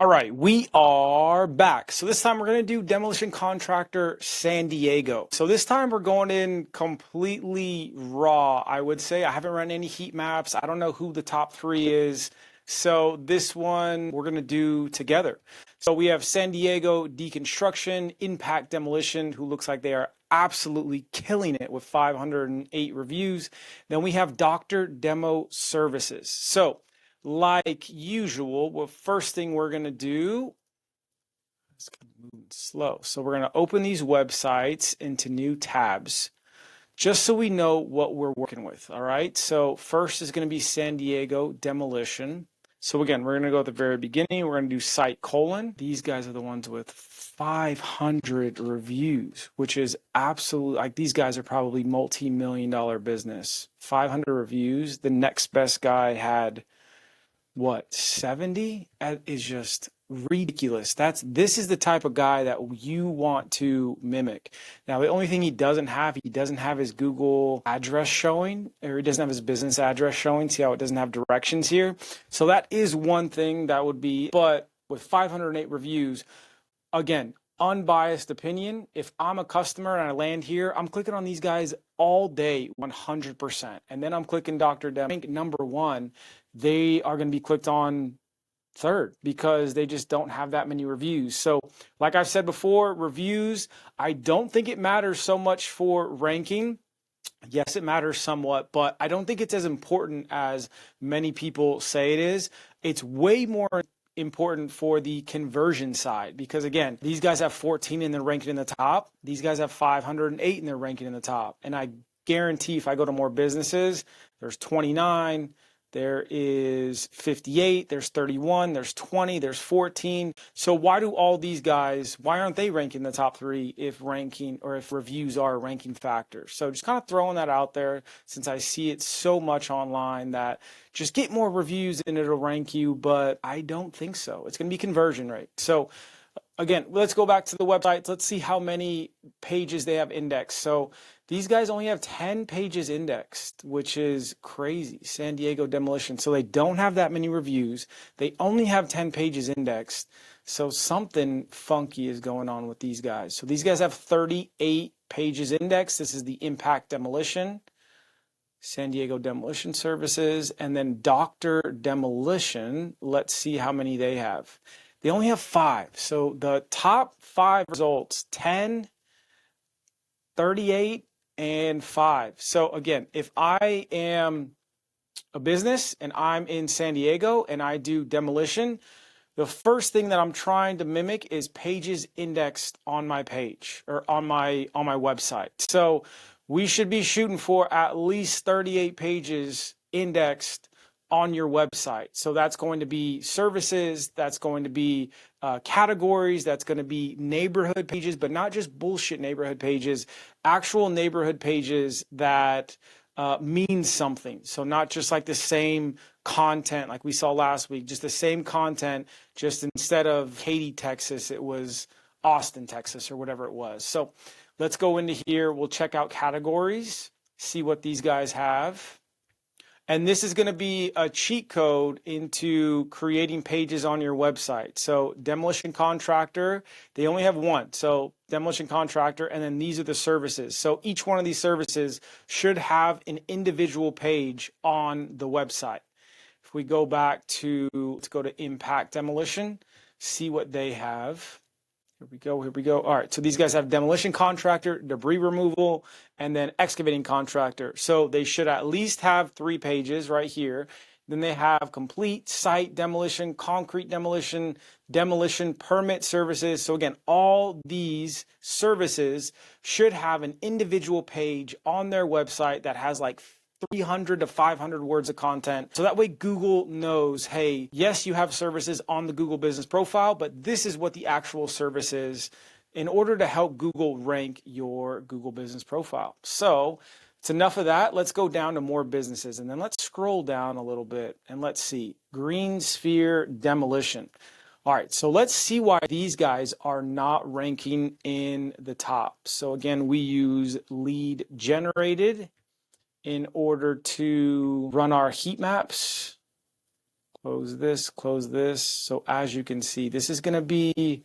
All right, we are back. So this time we're going to do Demolition Contractor San Diego. So this time we're going in completely raw, I would say. I haven't run any heat maps. I don't know who the top three is. So this one we're going to do together. So we have San Diego Deconstruction, Impact Demolition, who looks like they are absolutely killing it with 508 reviews. Then we have Dr. Demo Services. So like usual, well, first thing we're going to do, it's kind of moving slow. So we're going to open these websites into new tabs just so we know what we're working with. All right. So first is going to be San Diego Demolition. So again, we're going to go at the very beginning. We're going to do site colon. These guys are the ones with 500 reviews, which is absolute. Like these guys are probably multi-million-dollar business. 500 reviews. The next best guy had what, 70? That is just ridiculous. This is the type of guy that you want to mimic. Now, the only thing he doesn't have his Google address showing, or he doesn't have his business address showing. See how it doesn't have directions here? So that is one thing that would be, but with 508 reviews, again, unbiased opinion. If I'm a customer and I land here, I'm clicking on these guys all day, 100%. And then I'm clicking Dr. Dem. I think number one, they are going to be clicked on third because they just don't have that many reviews. So like I've said before, reviews, I don't think it matters so much for ranking. Yes, it matters somewhat, but I don't think it's as important as many people say it is. It's way more important for the conversion side because again, these guys have 14 and they're ranking in the top. These guys have 508 and they're ranking in the top. And I guarantee if I go to more businesses, there's 29, there is 58, there's 31, there's 20, there's 14. So why do all these guys, why aren't they ranking the top three if ranking or if reviews are a ranking factor? So just kind of throwing that out there since I see it so much online that just get more reviews and it'll rank you, but I don't think so. It's going to be conversion rate. So again, let's go back to the website. Let's see how many pages they have indexed. So these guys only have 10 pages indexed, which is crazy. San Diego Demolition. So they don't have that many reviews. They only have 10 pages indexed. So something funky is going on with these guys. So these guys have 38 pages indexed. This is the Impact Demolition, San Diego Demolition Services, and then Dr. Demolition. Let's see how many they have. They only have 5. So the top 5 results, 10, 38, and 5. So again, if I am a business and I'm in San Diego and I do demolition, the first thing that I'm trying to mimic is pages indexed on my page or on my website. So we should be shooting for at least 38 pages indexed on your website. So that's going to be services, that's going to be categories, that's going to be neighborhood pages, but not just bullshit neighborhood pages, actual neighborhood pages that mean something. So not just like the same content like we saw last week, just the same content, just instead of Katy, Texas, it was Austin, Texas, or whatever it was. So let's go into here. We'll check out categories, see what these guys have. And this is going to be a cheat code into creating pages on your website. So Demolition Contractor, they only have one. So Demolition Contractor, and then these are the services. So each one of these services should have an individual page on the website. If we go back to, let's go to Impact Demolition, see what they have. Here we go, here we go. All right, so these guys have Demolition Contractor, Debris Removal, and then Excavating Contractor. So they should at least have 3 pages right here. Then they have Complete Site Demolition, Concrete Demolition, Demolition Permit Services. So again, all these services should have an individual page on their website that has like 300 to 500 words of content. So that way Google knows, hey, yes, you have services on the Google business profile, but this is what the actual service is in order to help Google rank your Google business profile. So it's enough of that. Let's go down to more businesses and then let's scroll down a little bit and let's see Green Sphere Demolition. All right, so let's see why these guys are not ranking in the top. So again, we use lead generated in order to run our heat maps. Close this, close this. So as you can see, this is going to be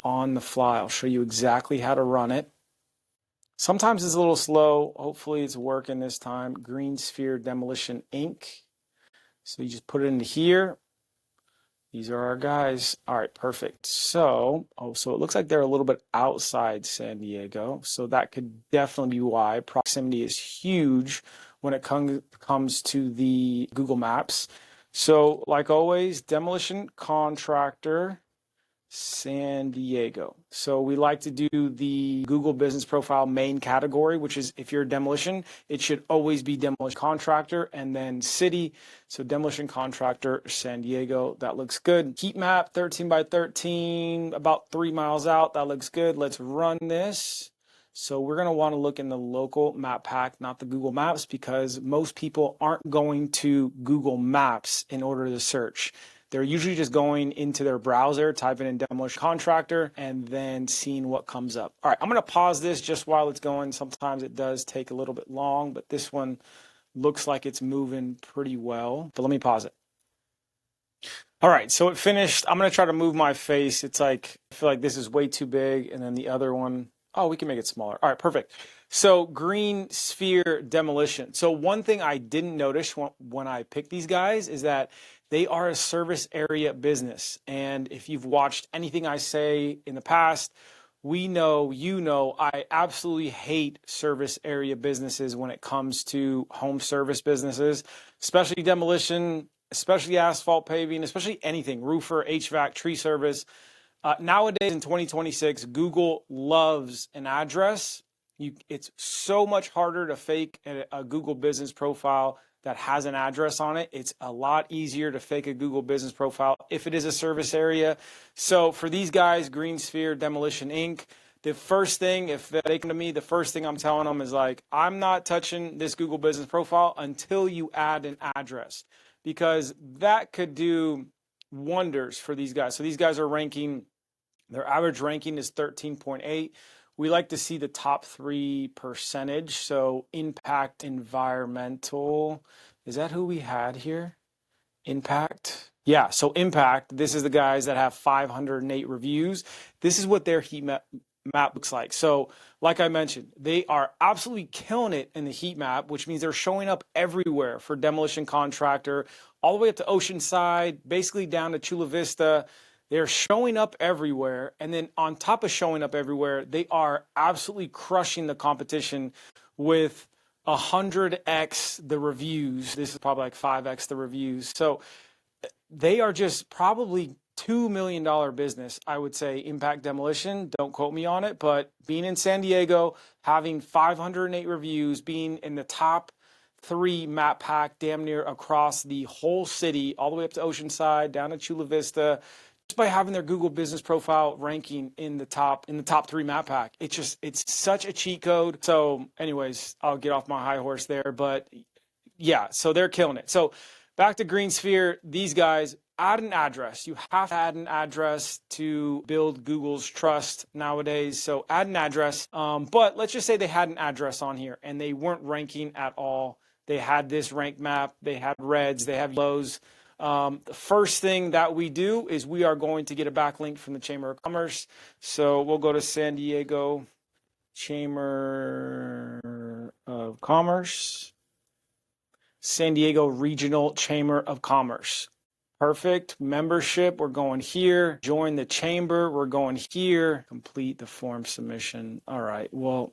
on the fly. I'll show you exactly how to run it. Sometimes it's a little slow. Hopefully it's working this time. Green Sphere Demolition Inc. So you just put it into here. These are our guys. All right, perfect. So, so it looks like they're a little bit outside San Diego. So that could definitely be why. Proximity is huge when it comes to the Google Maps. So like always, Demolition Contractor San Diego. So we like to do the Google Business Profile main category, which is if you're a demolition, it should always be Demolition Contractor and then city. So Demolition Contractor San Diego, that looks good. Heat map 13 by 13, about 3 miles out. That looks good. Let's run this. So we're going to want to look in the local map pack, not the Google Maps, because most people aren't going to Google Maps in order to search. They're usually just going into their browser, typing in Demolition Contractor, and then seeing what comes up. All right, I'm going to pause this just while it's going. Sometimes it does take a little bit long, but this one looks like it's moving pretty well. But let me pause it. All right, so it finished. I'm going to try to move my face. It's like, I feel like this is way too big, and then the other one, oh, we can make it smaller. All right, perfect. So Green Sphere Demolition. So one thing I didn't notice when I picked these guys is that they are a service area business. And if you've watched anything I say in the past, we know, you know, I absolutely hate service area businesses when it comes to home service businesses, especially demolition, especially asphalt paving, especially anything, roofer, HVAC, tree service. Nowadays in 2026, Google loves an address. It's so much harder to fake a Google business profile that has an address on it. It's a lot easier to fake a Google business profile if it is a service area. So for these guys, Green Sphere Demolition Inc., the first thing, if they come to me, the first thing I'm telling them is like, I'm not touching this Google business profile until you add an address, because that could do wonders for these guys. So these guys are ranking, their average ranking is 13.8. We like to see the top 3 percentage. So impact environmental, is that who we had here? Impact. Yeah, so impact, this is the guys that have 508 reviews. This is what their heat map looks like. So like I mentioned, they are absolutely killing it in the heat map, which means they're showing up everywhere for Demolition Contractor, all the way up to Oceanside, basically down to Chula Vista. They're showing up everywhere. And then on top of showing up everywhere, they are absolutely crushing the competition with 100x the reviews. This is probably like 5x the reviews. So they are just probably $2 million business, I would say, Impact Demolition. Don't quote me on it, but being in San Diego, having 508 reviews, being in the top 3 map pack damn near across the whole city, all the way up to Oceanside, down to Chula Vista, just by having their Google business profile ranking in the top 3 map pack. It's such a cheat code. So anyways, I'll get off my high horse there, but yeah, so they're killing it. So back to Green Sphere, these guys, add an address. You have to add an address to build Google's trust nowadays. So add an address. But let's just say they had an address on here and they weren't ranking at all. They had this rank map, they had reds, they have yellows. The first thing that we do is we are going to get a backlink from the Chamber of Commerce. So we'll go to San Diego Chamber of Commerce, San Diego Regional Chamber of Commerce. Perfect. Membership, we're going here. Join the chamber, we're going here. Complete the form submission. All right, well,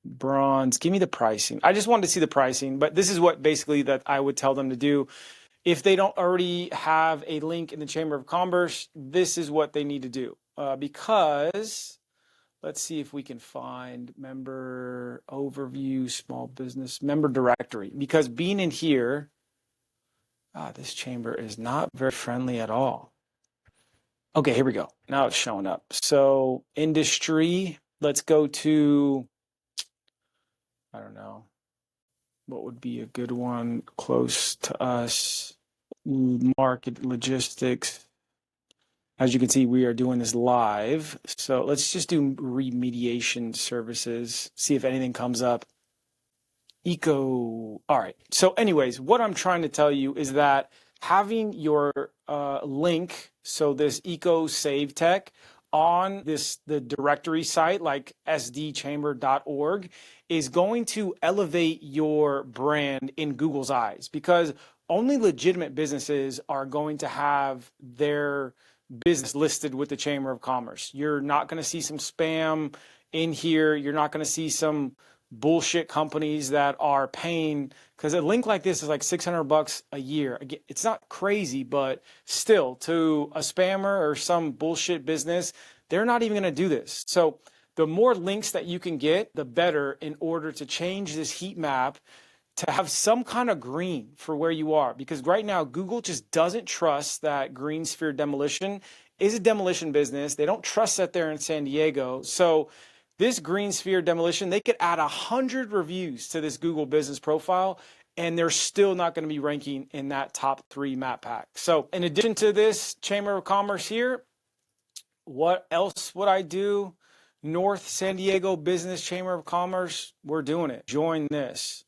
bronze, give me the pricing. I just wanted to see the pricing, but this is what basically that I would tell them to do. If they don't already have a link in the Chamber of Commerce, this is what they need to do. Because, let's see if we can find member overview, small business, member directory. Because being in here, this chamber is not very friendly at all. Okay, here we go. Now it's showing up. So industry, let's go to, I don't know, what would be a good one close to us? Market logistics. As you can see, we are doing this live. So let's just do remediation services, see if anything comes up. Eco. All right. So anyways, what I'm trying to tell you is that having your link, so this eco save tech on the directory site like sdchamber.org is going to elevate your brand in Google's eyes, because only legitimate businesses are going to have their business listed with the Chamber of Commerce. You're not going to see some spam in here. You're not going to see some bullshit companies that are paying, because a link like this is like $600 a year. Again, it's not crazy, but still, to a spammer or some bullshit business, they're not even going to do this. So the more links that you can get, the better, in order to change this heat map to have some kind of green for where you are. Because right now, Google just doesn't trust that Green Sphere Demolition is a demolition business. They don't trust that they're in San Diego. So this Green Sphere Demolition, they could add 100 reviews to this Google business profile, and they're still not going to be ranking in that top 3 map pack. So in addition to this Chamber of Commerce here, what else would I do? North San Diego Business Chamber of Commerce, we're doing it. Join this.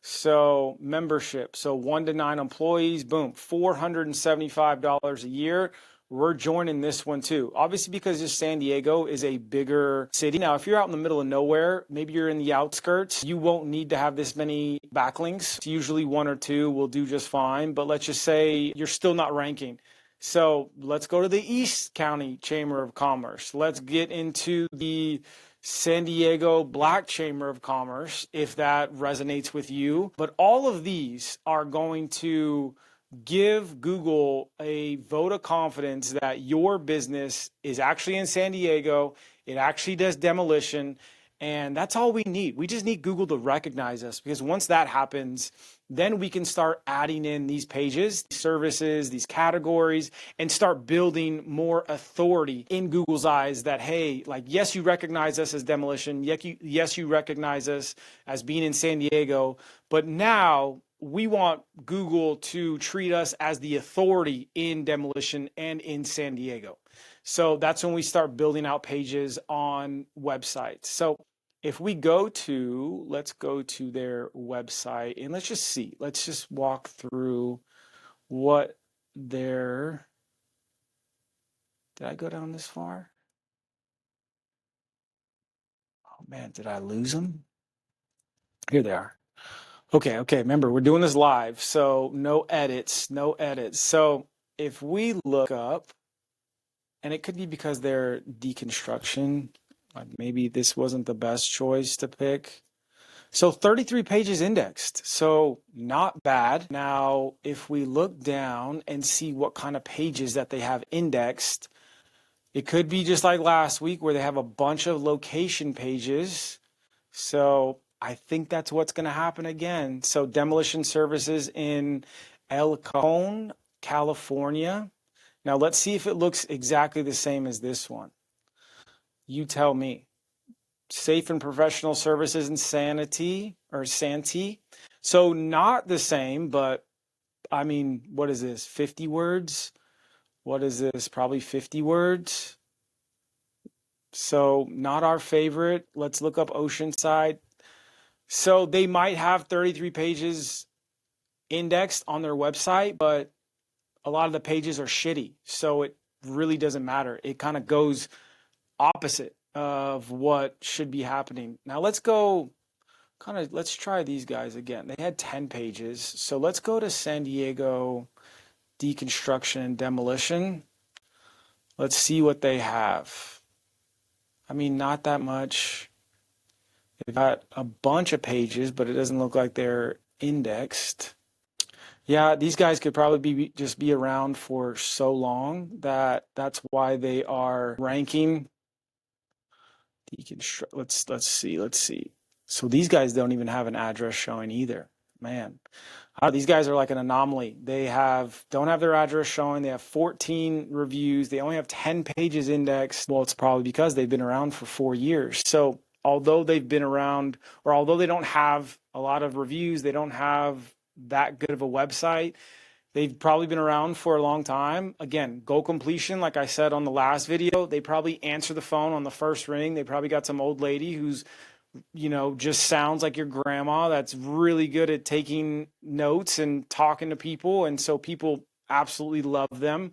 So membership, so 1 to 9 employees, boom, $475 a year. We're joining this one too. Obviously, because just San Diego is a bigger city. Now, if you're out in the middle of nowhere, maybe you're in the outskirts, you won't need to have this many backlinks. Usually 1 or 2 will do just fine, but let's just say you're still not ranking. So let's go to the East County Chamber of Commerce. Let's get into the San Diego Black Chamber of Commerce, if that resonates with you. But all of these are going to give Google a vote of confidence that your business is actually in San Diego. It actually does demolition. And that's all we need. We just need Google to recognize us, because once that happens, then we can start adding in these pages, services, these categories, and start building more authority in Google's eyes that, hey, like, yes, you recognize us as demolition. Yes, you recognize us as being in San Diego. But now we want Google to treat us as the authority in demolition and in San Diego. So that's when we start building out pages on websites. So if we go to, let's go to their website and let's just see, let's just walk through what their, did I go down this far? Oh man, did I lose them? Here they are. Okay, remember, we're doing this live, so no edits. So if we look up, and it could be because they're deconstruction, like maybe this wasn't the best choice to pick. So 33 pages indexed, so not bad. Now, if we look down and see what kind of pages that they have indexed, it could be just like last week where they have a bunch of location pages. So I think that's what's going to happen again. So demolition services in El Cajon, California. Now let's see if it looks exactly the same as this one. You tell me. Safe and professional services in Santee. So not the same, but I mean, what is this? 50 words? What is this? Probably 50 words. So not our favorite. Let's look up Oceanside. So they might have 33 pages indexed on their website, but a lot of the pages are shitty. So it really doesn't matter. It kind of goes opposite of what should be happening. Now let's go let's try these guys again. They had 10 pages. So let's go to San Diego Deconstruction and Demolition. Let's see what they have. I mean, not that much. They've got a bunch of pages, but it doesn't look like they're indexed. Yeah, these guys could probably just be around for so long that that's why they are ranking. Let's see. So these guys don't even have an address showing either. Man, these guys are like an anomaly. They don't have their address showing. They have 14 reviews. They only have 10 pages indexed. Well, it's probably because they've been around for 4 years. So although they've been around, or although they don't have a lot of reviews, they don't have that good of a website, they've probably been around for a long time. Again, goal completion, like I said on the last video, they probably answer the phone on the first ring. They probably got some old lady who's, just sounds like your grandma that's really good at taking notes and talking to people. And so people absolutely love them.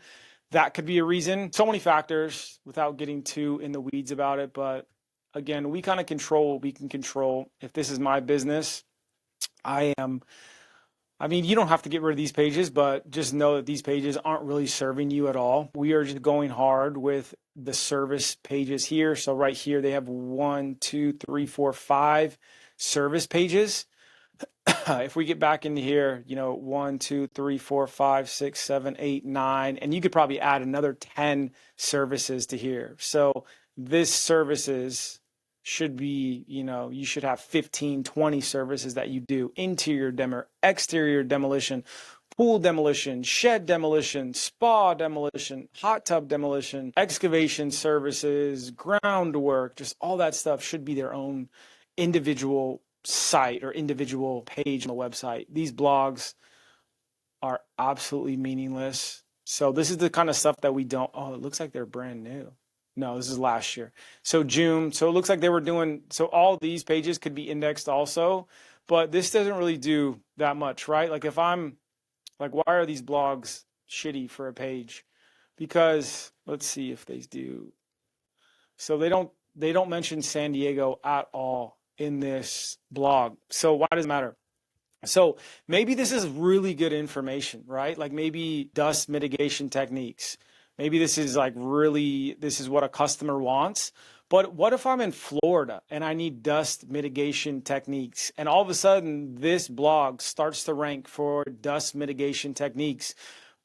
That could be a reason. So many factors without getting too in the weeds about it. But again, we kind of control what we can control. If this is my business, I mean, you don't have to get rid of these pages, but just know that these pages aren't really serving you at all. We are just going hard with the service pages here. So right here, they have 1, 2, 3, 4, 5 service pages. If we get back into here, 1, 2, 3, 4, 5, 6, 7, 8, 9, and you could probably add another 10 services to here. So this services should be, you should have 15, 20 services that you do: interior demo, exterior demolition, pool demolition, shed demolition, spa demolition, hot tub demolition, excavation services, groundwork, just all that stuff should be their own individual site or individual page on the website. These blogs are absolutely meaningless. So this is the kind of stuff that we don't, oh, it looks like they're brand new. No, this is last year. So June. So it looks like they were doing, so all these pages could be indexed also, but this doesn't really do that much, right? Like if I'm like, why are these blogs shitty for a page? Because let's see if they do. So they don't mention San Diego at all in this blog. So why does it matter? So maybe this is really good information, right? Like maybe dust mitigation techniques. Maybe this is like really, this is what a customer wants. But what if I'm in Florida and I need dust mitigation techniques, and all of a sudden this blog starts to rank for dust mitigation techniques,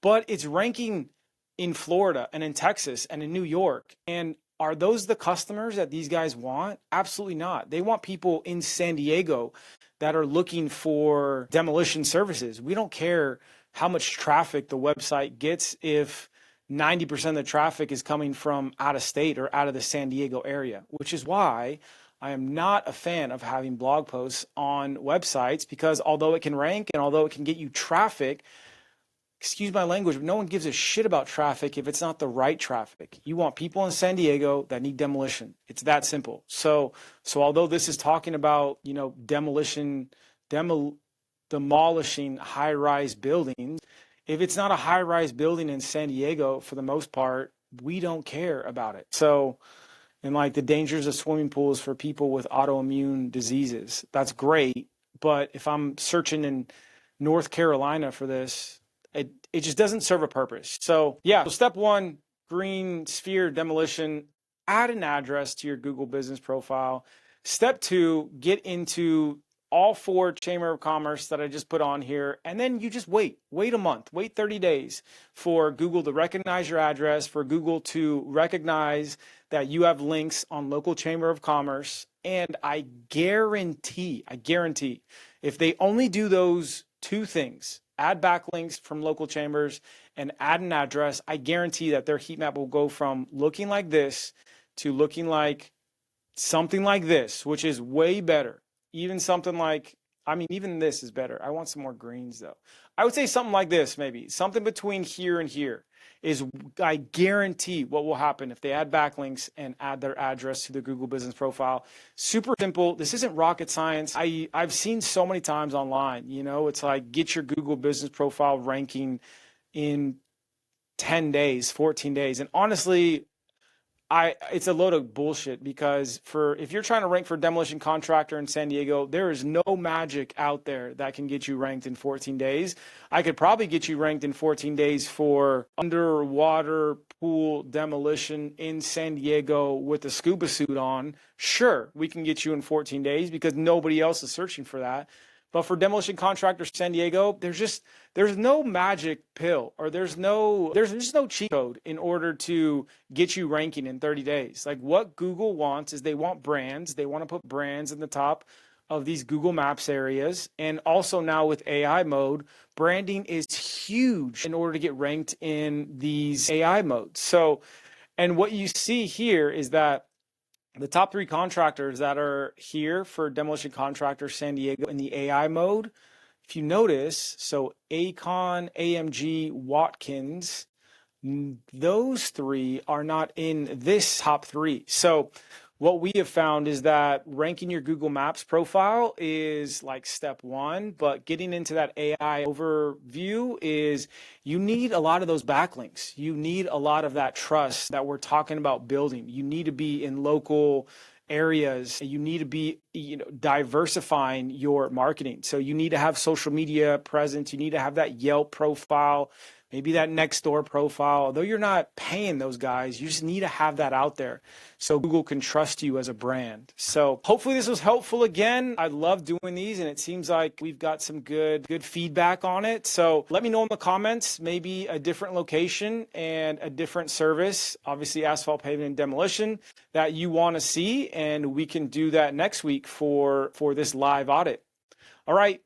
but it's ranking in Florida and in Texas and in New York? And are those the customers that these guys want? Absolutely not. They want people in San Diego that are looking for demolition services. We don't care how much traffic the website gets if 90% of the traffic is coming from out of state or out of the San Diego area, which is why I am not a fan of having blog posts on websites, because although it can rank and although it can get you traffic, excuse my language, but no one gives a shit about traffic if it's not the right traffic. You want people in San Diego that need demolition. It's that simple. So although this is talking about, demolishing high-rise buildings, if it's not a high-rise building in San Diego, for the most part, we don't care about it. So, and like the dangers of swimming pools for people with autoimmune diseases, that's great. But if I'm searching in North Carolina for this, it just doesn't serve a purpose. So yeah, so step 1, green sphere demolition, add an address to your Google business profile. Step 2, get into all 4 Chamber of Commerce that I just put on here. And then you just wait a month, wait 30 days for Google to recognize your address, for Google to recognize that you have links on local Chamber of Commerce. And I guarantee, if they only do those 2 things, add backlinks from local chambers and add an address, I guarantee that their heat map will go from looking like this to looking like something like this, which is way better. Even something like, even this is better. I want some more greens though. I would say something like this, maybe something between here and here is, I guarantee what will happen if they add backlinks and add their address to their Google business profile. Super simple. This isn't rocket science. I've seen so many times online, it's like, get your Google business profile ranking in 10 days, 14 days. And honestly, it's a load of bullshit, because if you're trying to rank for demolition contractor in San Diego, there is no magic out there that can get you ranked in 14 days. I could probably get you ranked in 14 days for underwater pool demolition in San Diego with a scuba suit on. Sure, we can get you in 14 days because nobody else is searching for that. But for demolition contractors San Diego, there's no magic pill, or there's just no cheat code in order to get you ranking in 30 days. Like, what Google wants is they want brands. They want to put brands in the top of these Google Maps areas. And also now with AI mode, branding is huge in order to get ranked in these AI modes. So, and what you see here is that the top 3 contractors that are here for Demolition Contractor San Diego in the AI mode, if you notice, so Acon, AMG, Watkins, those 3 are not in this top 3. So what we have found is that ranking your Google Maps profile is like step one, but getting into that AI overview is you need a lot of those backlinks. You need a lot of that trust that we're talking about building. You need to be in local areas. You need to be, diversifying your marketing. So you need to have social media presence. You need to have that Yelp profile, maybe that Nextdoor profile. Although you're not paying those guys, you just need to have that out there so Google can trust you as a brand. So hopefully this was helpful again. I love doing these, and it seems like we've got some good feedback on it. So let me know in the comments, maybe a different location and a different service, obviously asphalt, paving, and demolition, that you want to see, and we can do that next week for this live audit. All right.